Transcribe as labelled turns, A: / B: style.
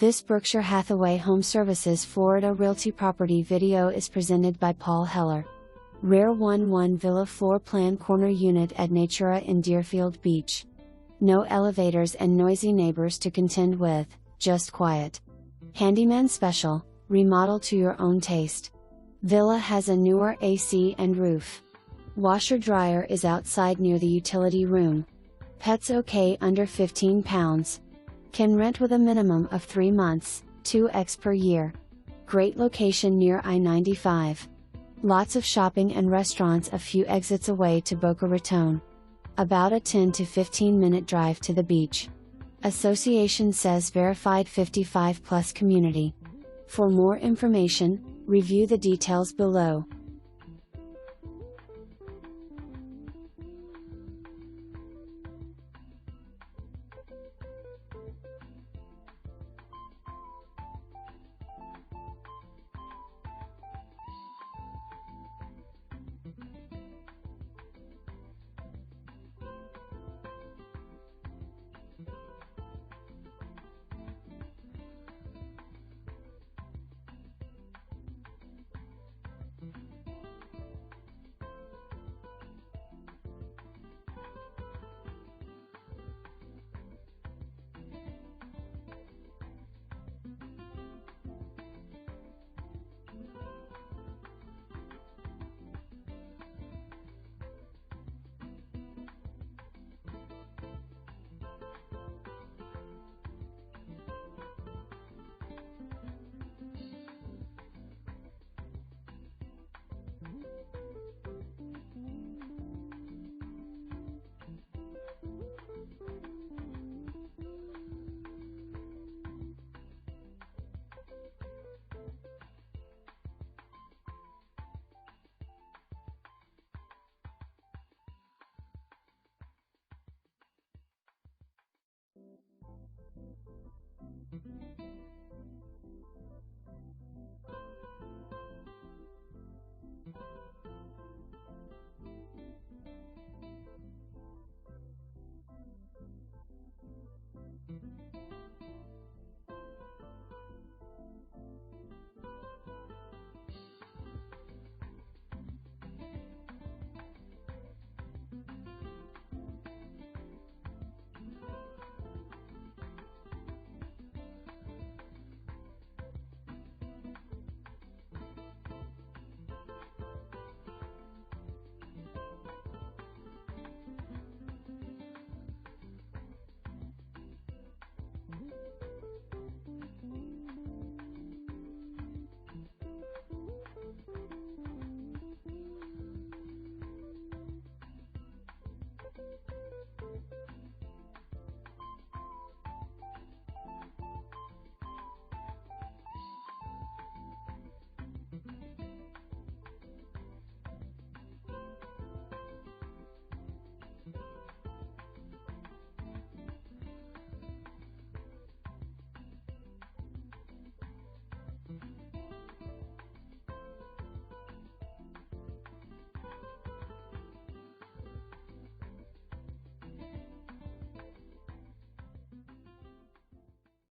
A: This Berkshire Hathaway HomeServices Florida Realty property video is presented by PaulHeller. Rare 1-1 Villa Floor Plan Corner Unit at Natura in Deerfield Beach. No elevators and noisy neighbors to contend with, just quiet. Handyman special, remodel to your own taste. Villa has a newer AC and roof. Washer dryer is outside near the utility room. Pets okay under 15 pounds. Can rent with a minimum of 3 months, 2x per year. Great location near I-95. Lots of shopping and restaurants a few exits away to Boca Raton. About a 10 to 15 minute drive to the beach. Association says verified 55+ community. For more information, review the details below.